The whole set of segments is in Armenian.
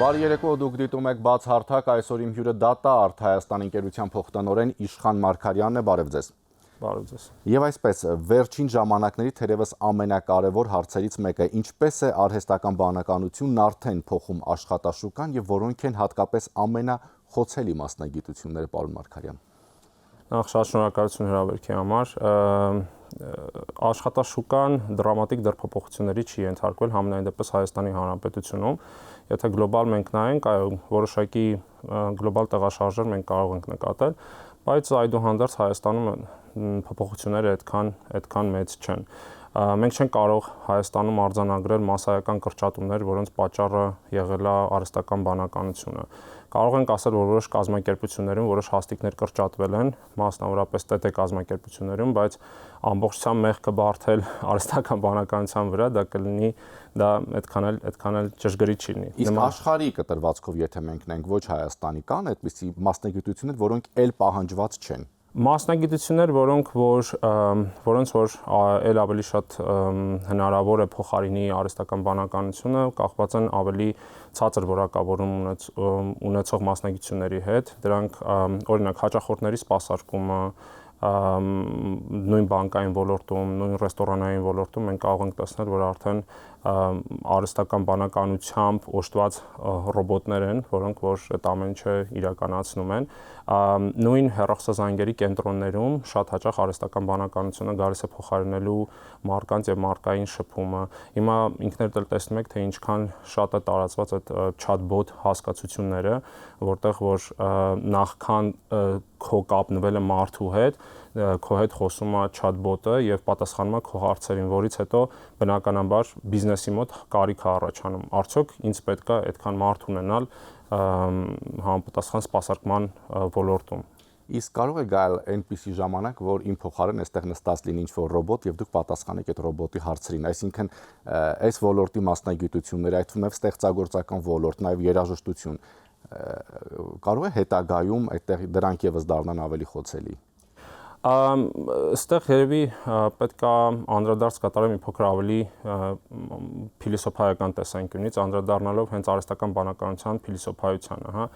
Բարի երեկո, դուք դիտում եք բաց հարթակ, այսօր իմ հյուրը Դատա-Արտ Հայաստան ընկերության փոխտնօրեն Իշխան Մարգարյանն է, բարև ձեզ։ Բարև ձեզ։ Եվ այսպես, վերջին ժամանակների թերևս ամենակարևոր հարցերից մեկը, ինչպես է արհեստական բանականությունն արդեն փոխում աշխատաշուկան եւ որոնք են հատկապես ամենախոցելի մասնագիտությունները, պարոն Մարգարյան։ Նախ շատ շնորհակալություն հրավերքի համար։ Աշխատաշուկան դրամատիկ դրփոփոխությունների չի ենթարկվել համենայն դեպս Հայաստանի Հանրապետությունում։ Եթե գլոբալ մենք նայենք, որոշակի գլոբալ տեղաշարժեր մենք կարող ենք նկատել, բայց այդուհանդերձ Հայաստանում փոփոխությունները այդքան մեծ չեն։ Մենք չենք կարող Հայաստանում արձանագրել մասսայական կրճատումներ, որոնց պատճառը եղել է արհեստական բանականությունը։ Կարող ենք ասել, որ որոշ կազմակերպություններում որոշ հաստիկներ կրճատվել են, մասնավորապես ՏՏ կազմակերպություններում, բայց ամբողջությամբ մեղքը բարթել արհեստական բանականության վրա, դա այդքան էլ ճշգրիտ չի լինի։ Իսկ աշխարհի կտրվածքով եթե մենք նայենք, ոչ Հայաստանի, կան այդպիսի մասնագիտություններ, որոնք էլ պահանջված չեն։ Մասնագիտություններ, որոնց որ էլ ավելի շատ հնարավոր է փոխարինի արհեստական բանականությունը, կախված են ավելի ցածր որակավորում ունեցող մասնագիտությունների հետ։ Դրանք օրինակ հաճախորդների սպասարկումը, նույն բանկային ոլորտում, նույն ռեստորանային ոլորտում մենք կարող ենք տեսնել, որ արդեն արհեստական բանականությամբ օժտված ռոբոտներ են, որոնք որ այդ ամեն ինչը իրականացնում են։ Նույն հեռախոսազանգերի կենտրոններում շատ հաճախ արհեստական բանականությունը գալիս է փոխարինելու մարկանց եւ մարկային շփումը։ Հիմա ինքներդ էլ տեսնում եք, թե ինչքան շատ է տարածված այդ chatbot հասկացությունները, որտեղ որ նախքան քո կապնվել է մարդու հետ, քո հետ խոսում է chatbot-ը եւ պատասխանում է քո հարցերին, որից հետո բնականաբար բիզնեսի մոտ կարիք է առաջանում։ Արդյոք ինձ պետք է այդքան մարդ ունենալ համապատասխան սպասարկման ոլորտում։ Իսկ կարող է գալ այնպիսի ժամանակ, որ իմ փոխարեն այստեղ նստած լինի ինչ-որ ռոբոտ եւ դուք պատասխանեք այդ ռոբոտի հարցերին, այսինքն այս ոլորտի մասնագիտությունները, այդ թվում է ստեղծագործական ոլորտ, նաեւ երաժշտություն, կարող է հետագայում այդտեղ դրանք եւս դառնան ավելի խոցելի։ Այստեղ երևի պետք է անդրադարձ կատարել մի փոքր ավելի փիլիսոփայական տեսանկյունից, անդրադառնալով հենց արհեստական բանականության փիլիսոփայությանը, հա։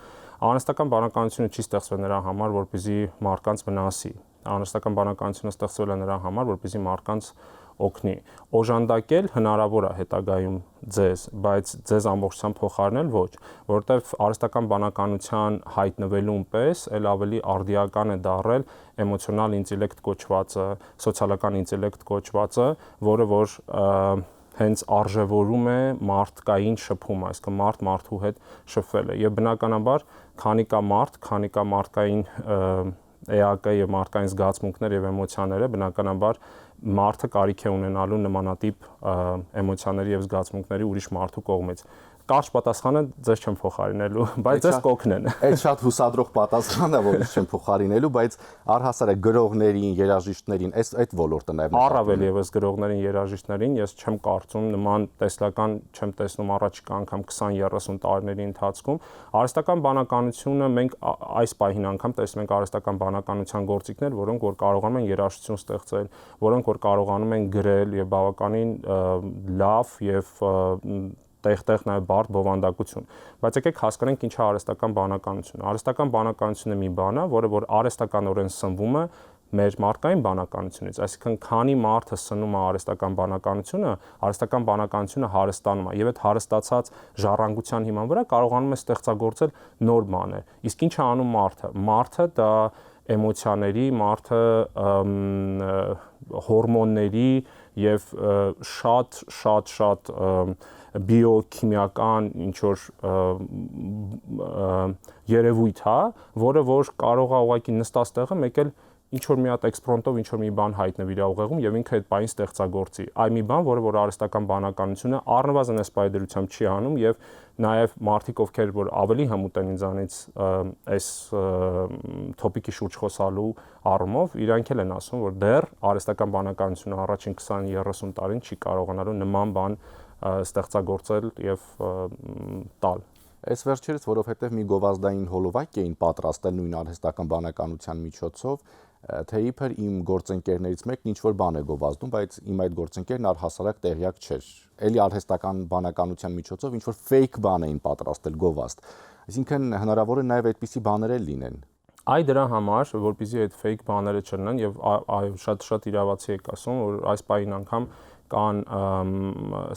Արհեստական բանականությունը չի ստեղծվել նրա համար, որպեսզի մարդկանց վնասի։ Արհեստական բանականությունը ստեղծվել է նրա համար, որպեսզի մարդկանց օգնի։ Օժանդակել հնարավոր է հետագայում ձեզ, բայց ձեզ ամբողջությամբ փոխարինել ոչ, որովհետև արհեստական բանականության հայտնվելուն պես էլ ավելի արդիական է դառել էմոցիոնալ ինտելեկտ կոչվածը, սոցիալական ինտելեկտ կոչվածը, որը որ հենց արժևորում է մարդկային շփումը, այսինքն մարդու հետ շփվելը։ Եվ բնականաբար, քանի կա մարդկային էակը եւ մարդկային զգացմունքներ եւ էմոցիաները, բնականաբար մարդը կարիք է ունենալու նմանատիպ էմոցիաների եւ զգացմունքների ուրիշ մարդու կողմից։ Կարճ պատասխանը ձեզ չեմ փոխարինելու, բայց ձեզ կօգնեն։ Այդ շատ հուսադրող պատասխան է, որ չեմ փոխարինելու, բայց առհասարակ գրողներին, երաժիշտներին, այդ ոլորտը նաև առավել եւս գրողներին, երաժիշտներին ես չեմ կարծում նման տեսլական չեմ տեսնում առաջիկա անգամ 20-30 տարիների ընթացքում։ Արհեստական բանականությունը մենք այս պահին անգամ տեսնում ենք արհեստական բանականության գործիքներ, որոնք որ կարողանում են երաժշտություն ստեղծել, որոնք որ կարողանում են գրել եւ բավականին լավ եւ տեղ նաև բարդ բովանդակություն, բայց եկեք հասկանանք ինչ է արհեստական բանականությունը։ Արհեստական բանականությունը մի բան է, որը որ արհեստականորեն սնվում է մեր մարդկային բանականությունից, այսինքն քանի մարդը սնում է արհեստական բանականությունը հարստանում է եւ այդ հարստացած ժառանգության հիման վրա կարողանում է ստեղծագործել նոր բաներ։ Իսկ ինչ է անում մարդը։ Մարդը դա էմոցիաների, մարդը հորմոնների եւ շատ բիոքիմիական ինչ որ երևույթ է, որը որ կարող է ուղղակի նստած տեղը մեկ էլ ինչ որ մի հատ էքսպրոմտով ինչ որ մի բան հայտնվի իր ուղեղում եւ ինքը այդ բանին ստեղծագործի։ Այ մի բան, որը որ արհեստական բանականությունը առնվազն այս պայդրությամբ չի անում եւ նաեւ մարդիկ ովքեր որ ավելի հմուտ են ինձանից այս թոպիկի շուրջ խոսալու առումով, իրանք էլ են ասում, որ դեռ արհեստական բանականությունը առաջին 20-30 տարին չի կարողանալու նման բան ստեղծագործել եւ տալ։ Այս վերջերս, որովհետև մի գովազդային հոլովակ էին պատրաստել նույն արհեստական բանականության միջոցով, թե իբր իմ գործընկերներից մեկն ինչ որ բան է գովազդում, բայց իմ այդ գործընկերն առհասարակ տեղյակ չէր։ Էլի արհեստական բանականության միջոցով ինչ որ fake բան էին պատրաստել գովազդ։ Այսինքն հնարավոր է նաև այդպիսի բաներ էլ լինեն։ Այ դրա համար, որպեսզի այդ fake բաները չլինեն եւ այո, շատ իրավացի եք ասում, որ այս պահին անգամ կան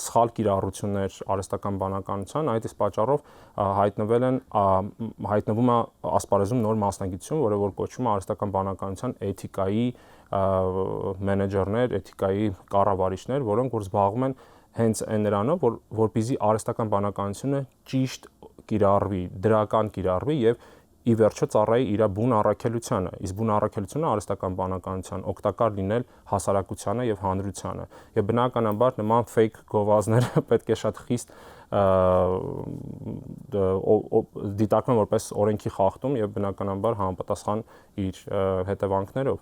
սխալ կիրառություններ արհեստական բանականության, այդ իսկ պատճառով հայտնվում է ասպարեզում նոր մասնագիտություն, որը որ կոչվում է արհեստական բանականության էթիկայի մենեջերներ, էթիկայի կառավարիչներ, որոնք որ զբաղվում են հենց այն նրանով, որպեսզի արհեստական բանականությունը ճիշտ կիրառվի, դրական կիրառվի եւ ի վերջո ծառայի իր բուն առաքելությանը, իսկ բուն առաքելությունը արհեստական բանականության օգտակար լինել հասարակությանը եւ հանրությանը։ Եվ բնականաբար նման fake գովազդները պետք է շատ խիստ դիտարկվեն որպես օրենքի խախտում եւ բնականաբար համապատասխան իր հետևանքներով։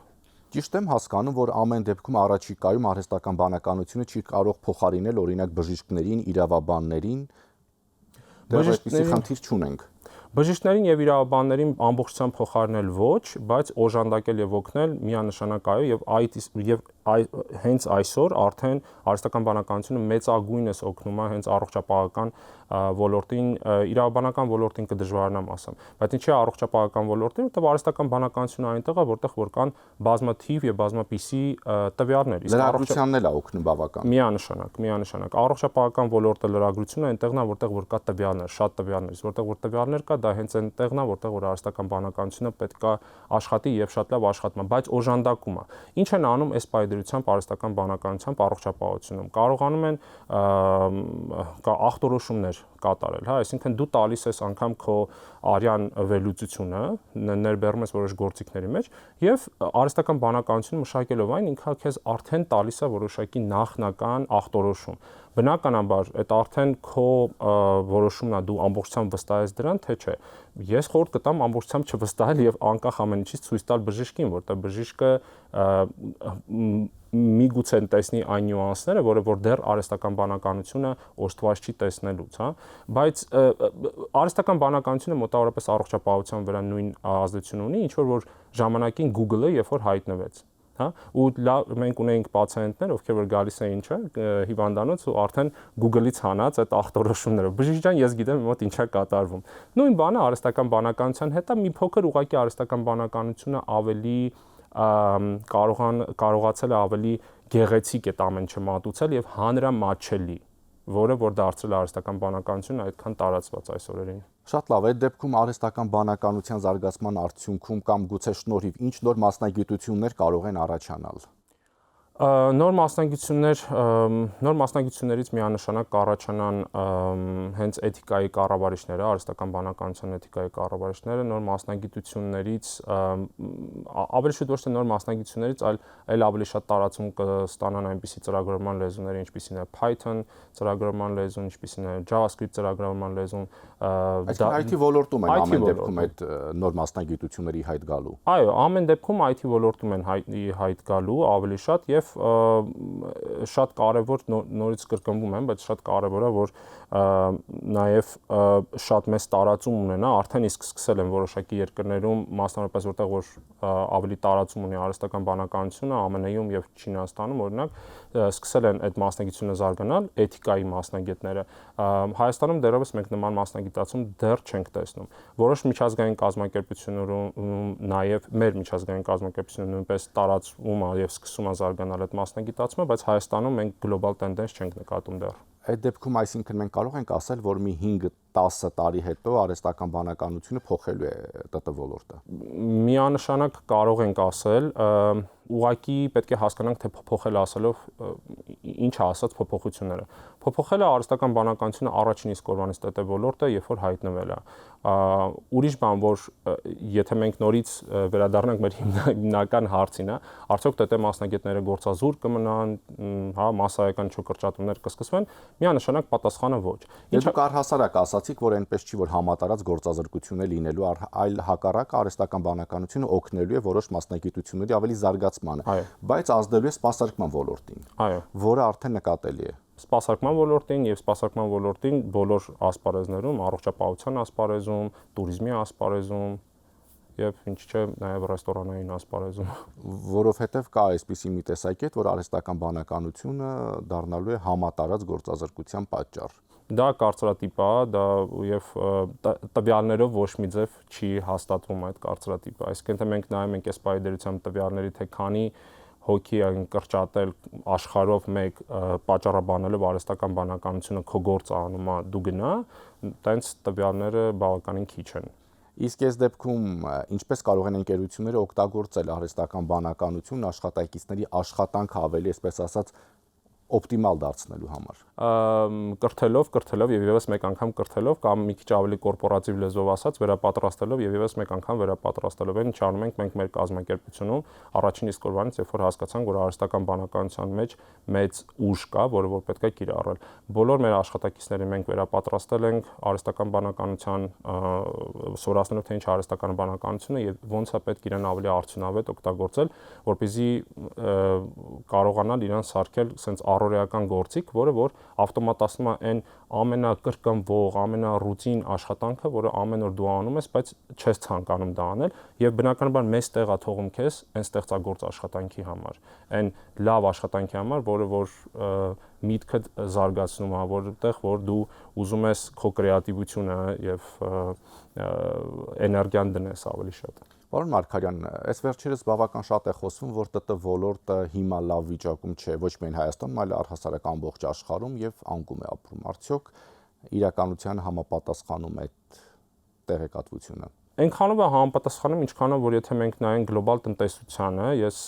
Ճիշտ եմ հասկանում, որ ամեն դեպքում առաջիկայում արհեստական բանականությունը չի կարող փոխարինել օրինակ բժիշկներին, իրավաբաններին, դեռ այդպիսի խնդիր չունենք։ Բժիշկներին եւ իրավաբաններին ամբողջությամբ փոխարինել ոչ, բայց օժանդակել եւ օգնել միանշանակ այո եւ հենց այսօր արդեն արհեստական բանականությունը մեծագույնս օգնում է հենց առողջապահական ոլորտին, իրավաբանական ոլորտին կդժվարանամ ասեմ, բայց ինչի առողջապահական ոլորտին, որտեղ արհեստական բանականությունը այնտեղ է, որտեղ որ կան բազմաթիվ եւ բազմապիսի տվյալներ, իսկ լրագրությունն էլ է օգնում բավական։ Միանշանակ առողջապահական ոլորտը լրագրությունն է այնտեղն է, որտեղ որ կա տվյալներ, շատ տվյալներ, որտեղ որ տվյալներ կա, դա հենց այնտեղն է, որտեղ որ արհեստական բանականությունը պետք է աշխատի եւ շատ լավ աշխատում է, բայց օժանդակում է։ Ինչ են անում այս պայդրությամբ արհեստական բանականությամբ առողջապահությունում։ Կարողանում են ախտորոշումներ կատարել, հա, այսինքն դու տալիս ես անգամ քո արյան վերլուծությունը, ներբեռնում ես որոշ գործիքների մեջ եւ արհեստական բանականությունը մշակելով այն ինքը քեզ արդեն տալիս է որոշակի նախնական ախտորոշում։ Բնականաբար այդ արդեն քո որոշումն է, դու ամբողջությամբ վստահես դրան, թե չէ։ Ես խորհուրդ կտամ ամբողջությամբ չվստահել եւ անկախ ամեն ինչից ցույց տալ բժիշկին, որտեղ բժիշկը միգուցե տեսնի այն նյուանսները, որը որ դեռ արհեստական բանականությունը օժտված չի տեսնելուց, հա, բայց արհեստական բանականությունը մոտավորապես առողջապահության վրա նույն ազդեցություն ունի, ինչ որ ժամանակին Google-ը երբ որ հայտնվեց, հա, ու մենք ունեինք պացիենտներ, ովքեր որ գալիս էին, չէ, հիվանդանոց ու արդեն Google-ից հանած այդ ախտորոշումները։ Բժիշկ ջան, ես գիտեմ մոտ ինչա կատարվում։ Նույն բանը արհեստական բանականության հետ է, մի փոքր ուղղակի արհեստական բանականությունը ավելի կարողացել է ավելի գեղեցիկ այդ ամեն ինչը մատուցել եւ հանրամատչելի, որը որ դարձրել է արհեստական բանականությունը այդքան տարածված այս օրերին։ Շատ լավ, այդ դեպքում արհեստական բանականության զարգացման արդյունքում կամ գուցե շնորհիվ ինչ նոր մասնագիտություններ կարող են առաջանալ։ Նոր մասնագիտություններից միանշանակ կառաջանան հենց էթիկայի կառավարիչները, արհեստական բանականության էթիկայի կառավարիչները, նոր մասնագիտություններից ավելի շուտ ոչ թե նոր մասնագիտություններից, այլ ավելի շատ տարածում կստանան այնպիսի ծրագրավորման լեզուներ, ինչպիսին է Python ծրագրավորման լեզուն, ինչպիսին է JavaScript ծրագրավորման լեզուն, Այսինքն IT ոլորտում են ամեն դեպքում այդ նոր մասնագիտությունների հայտ գալու։ Այո, ամեն դեպքում IT ոլորտում են հայտ գալու ավելի շատ եւ շատ կարևոր նորից կրկնվում եմ, բայց շատ կարևոր է, որ նաև շատ մեծ տարածում ունենա, արդեն իսկ սկսել են որոշակի երկրներում, մասնավորապես որտեղ որ ավելի տարածում ունի արհեստական բանականությունը, ԱՄՆ-ում եւ Չինաստանում, օրինակ, սկսել են այդ մասնագիտությունը զարգանալ, էթիկայի մասնագետները։ Հայաստանում դեռևս մենք նման մասնագիտացում դեռ չենք տեսնում։ Որոշ միջազգային կազմակերպություններում նաև մեր միջազգային կազմակերպությունը նույնպես տարածվում է եւ սկսում է զարգանալ այդ մասնագիտացումը, բայց Հայաստանում մենք գլոբալ տենդենս չենք նկատում դեռ։ Այդ դեպքում այսինքն մենք կարող ենք ասել, որ մի 5-10 տարի հետո արհեստական բանականությունը փոխելու է ՏՏ ոլորտը։ Միանշանակ կարող ենք ասել, ուղղակի պետք է հասկանանք, թե փոփոխել ասելով ինչ է ասած փոփոխությունները։ Փոփոխել է արհեստական բանականությունը առաջին իսկ օրվանից ՏՏ ոլորտը, երբ որ հայտնվել է։ Ուրիշ բան, որ եթե մենք նորից վերադառնանք մեր հիմնական հարցին, արդյոք ՏՏ մասնագետները գործազուրկ կմնան, հա, մասսայական չկրճատումներ կսկսվեն, միանշանակ պատասխանը ոչ։ Դուք առհասարակ ասացիք, որ այնպես չի, որ համատարած գործազրկություն է լինելու, այլ հակառակը արհեստական բանականությունը օգնելու է որոշ մասնագիտությունների ավելի զարգացմանը, բայց ազդելու է սպասարկման ոլորտին, որը արդեն նկատելի է։ Սպասարկման ոլորտին եւ սպասարկման ոլորտին բոլոր ասպարեզներում, առողջապահության ասպարեզում, туриզմի ասպարեզում եւ ինչ չէ նաեւ ռեստորանային ասպարեզում։ Որովհետև կա այսպիսի մի տեսակետ, որ արհեստական բանականությունը դառնալու է համատարած գործազրկության պատճառ։ Դա կարծրատիպ է, դա եւ տվյալներով ոչ մի ձև չի հաստատվում այդ կարծրատիպը։ Այսինքն թե մենք նայում ենք այս պայդերությամբ տվյալների, թե քանի հոգի են կրճատել աշխարհով մեկ պատճառաբանելով արհեստական բանականությունը քո գործը անում է դու գնա, տենց տվյալները բավականին քիչ են։ Իսկ այս դեպքում ինչպես կարող են ընկերությունները օգտագործել արհեստական բանականությունն աշխատակիցների աշխատանքը ավելի, այսպես ասած, օպտիմալ դարձնելու համար։ Կրթելով եւ եւս մեկ անգամ կրթելով կամ մի քիչ ավելի կորպորատիվ լեզվով ասած վերապատրաստելով եւ եւս մեկ անգամ վերապատրաստելով այն ինչ անում ենք մենք մեր կազմակերպությունում առաջին իսկ օրվանից երբ որ հասկացանք որ արհեստական բանականության մեջ մեծ ուժ կա որը որ պետք է կիրառել բոլոր մեր աշխատակիցներին մենք վերապատրաստել ենք արհեստական բանականության սովորացնելով թե ինչ արհեստական բանականությունը եւ ոնց է պետք իրեն ավելի արդյունավետ օգտագործել որպեսզի կարողանալ իրան սարքել sense առօրեական գործիք որը որ ավտոմատացնում է այն ամենակրկնվող, ամենառուտին աշխատանքը, որը ամեն օր դու անում ես, բայց չես ցանկանում դա անել, եւ բնականաբար մեծ տեղ է թողում քեզ այն ստեղծագործ աշխատանքի համար, այն լավ աշխատանքի համար, որը որ միտքդ զարգացնում է, որտեղ որ դու ուզում ես քո կրեատիվությունը եւ էներգիան դնես ավելի շատ։ Պարոն Մարգարյան, այս վերջերս բավական շատ է խոսվում, որ ՏՏ ոլորտը հիմա լավ վիճակում չէ, ոչ միայն Հայաստանում, այլ առհասարակ ամբողջ աշխարհում եւ անկում է ապրում։ Արդյոք իրականության համապատասխանում է այդ տեղեկատվությունը։ Այնքանով է համապատասխանում, ինչքանով որ եթե մենք նայենք գլոբալ տնտեսությանը, ես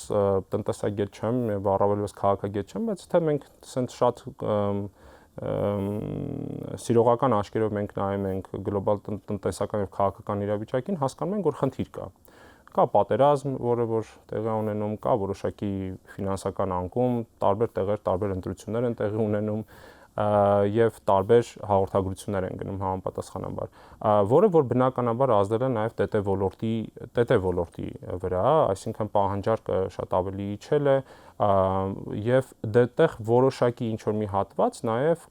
տնտեսագետ չեմ եւ առավելևս քաղաքագետ չեմ, բայց եթե մենք ասենք շատ սիրողական աչքերով մենք նայում ենք գլոբալ տնտեսական եւ քաղաքական իրավիճակին, հասկանում ենք, որ խնդիր կա։ Կա պատերազմ, որը որ տեղի ունենում, կա որոշակի ֆինանսական անկում, տարբեր տեղեր, տարբեր ընտրություններ են տեղի ունենում եւ տարբեր հաղորդագրություններ են գնում համապատասխանաբար, որը որ բնականաբար ազդել է նաեւ ՏՏ ոլորտի վրա, այսինքն պահանջարկը շատ ավելի իջել է եւ դեռ որոշակի ինչ որ մի հատված նաեւ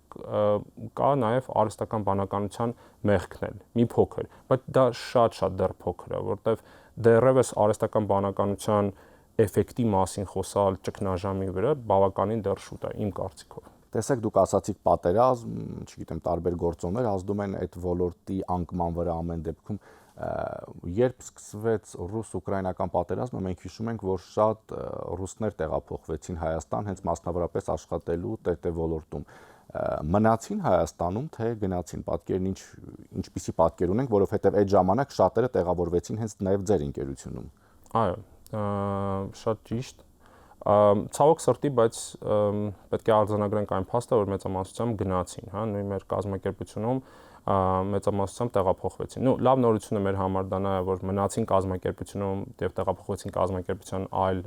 կա նաեւ արհեստական բանականության մեղքն մի փոքր, բայց դա շատ դեռ փոքր է, որտեվ դեռևս արհեստական բանականության էֆեկտի մասին խոսալ ճգնաժամի վրա բավականին դեռ շուտ է իմ կարծիքով։ Տեսեք, դուք ասացիք պատերազմ, չգիտեմ, տարբեր գործոններ ազդում են այդ ոլորտի անկման վրա ամեն դեպքում, երբ սկսվեց ռուս-ուկրաինական պատերազմը, մենք հիշում ենք, որ շատ ռուսներ տեղափոխվեցին Հայաստան, հենց մասնավորապես աշխատելու ՏՏ ոլորտում։ Մնացին Հայաստանում, թե գնացին, պատկերն ինչպիսի պատկեր ունենք, որովհետև այդ ժամանակ շատերը տեղավորվեցին հենց նաև ձեր ընկերությունում։ Այո, շատ ճիշտ։ Ցավոք սրտի, բայց պետք է արձանագրենք այն փաստը, որ մեծամասնությամբ գնացին, հա, նույն մեր կազմակերպությունում մեծամասնությամբ տեղափոխվեցին։ Նու լավ նորությունը մեր համար դա նա է, որ մնացին կազմակերպությունում եւ տեղափոխվեցին կազմակերպության այլ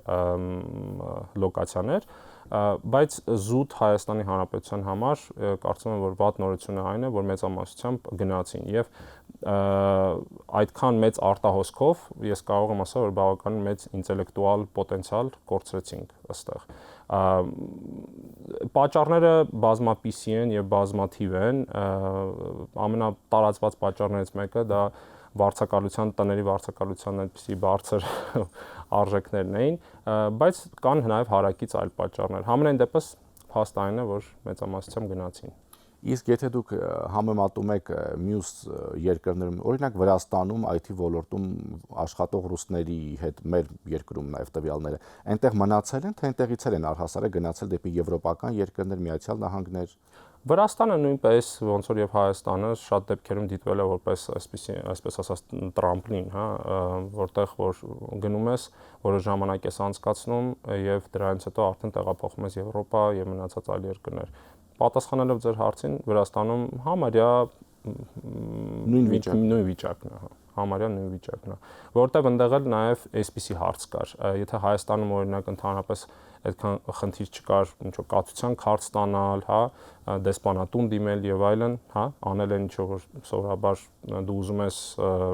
լոկացիաներ, բայց զուտ Հայաստանի Հանրապետության համար կարծում եմ, որ վատ նորությունը այն է, որ մեծամասնությամբ գնացին եւ այդքան մեծ արտահոսքով ես կարող եմ ասել, որ բավականին մեծ ինտելեկտուալ պոտենցիալ կորցրեցինք ըստեղ։ Պատճառները բազմապիսի են եւ բազմաթիվ են, ամենատարածված պատճառներից մեկը դա տների վարձակալության այդպիսի բարձր արժեքներն էին, բայց կան նաև հարակից այլ պատճառներ։ Համենայն դեպս փաստ այն է, որ մեծամասնությամբ գնացին։ Իսկ եթե դուք համեմատում եք մյուս երկրներում, օրինակ Վրաստանում IT ոլորտում աշխատող ռուսների հետ մեր երկրում նաև տվյալները, այնտեղ մնացել են, թե այնտեղից են առհասարակ գնացել դեպի եվրոպական երկրներ, Միացյալ Նահանգներ։ Վրաստանը նույնպես ոնց որ եւ Հայաստանը շատ դեպքերում դիտվել է որպես այսպես ասած տրամպլին, հա, որտեղ որ գնում ես, որը ժամանակ ես անցկացնում եւ դրանից հետո արդեն տեղափոխվում ես Եվրոպա եւ մնացած այլ երկրներ։ Պատասխանելով ձեր հարցին, Վրաստանում համարյա նույն վիճակն է, համարյա նույն վիճակն է, որտեղ ընդեղ էլ նաև այսպիսի հարց կար, եթե Հայաստանում օրինակ ընդհանրապես այդքան խնդիր չկար, ինչ որ կացության քարտ ստանալ, հա, դեսպանատուն դիմել եւ այլն, հա, անել են ինչ որ սովորաբար դու ուզում ես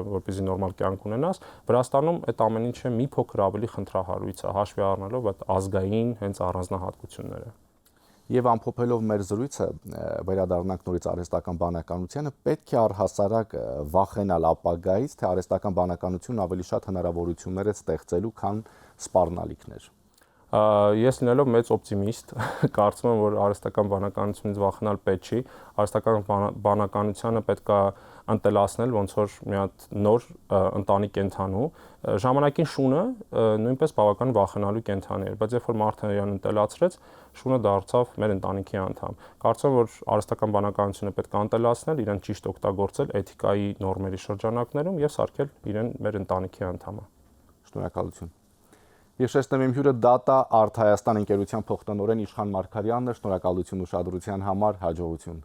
որպեսզի նորմալ կյանք ունենաս, Վրաստանում այդ ամեն ինչը մի փոքր ավելի խնդրահարույց է, հաշվի առնելով այդ ազգային հենց առանձնահատկությունները։ Եվ ամփոփելով մեր զրույցը, վերադառնանք նորից արհեստական բանականությանը, պետք է առհասարակ վախենալ ապագայից, թե արհեստական բանականությունն ավելի շատ հնարավորություններ է ստեղծելու, քան սպառնալիքներ։ Ես լինելով մեծ օպտիմիստ, կարծում եմ, որ արհեստական բանականությունից վախենալ պետք չի, արհեստական բանականությանը պետք է ընտելացնել ոնց որ մի հատ նոր ընտանի կենդանու, ժամանակին շունը նույնպես բավական վախենալու կենդանի էր, բայց երբ որ մարդը իրան ընտելացրեց, շունը դարձավ մեր ընտանիքի անդամ։ Կարծում եմ, որ արհեստական բանականությունը պետք է ընտելացնել, իրեն ճիշտ օգտագործել էթիկայի նորմերի շրջանակներում եւ սարքել իրեն մեր ընտանիքի անդամը։ Շնորհակալություն։ Ես շեշտեմ իմ հյուրը Data Art Հայաստան ընկերության փոխտնօրեն Իշխան Մարգարյանն է, շնորհակալություն ուշադրության համար, հաջողություն։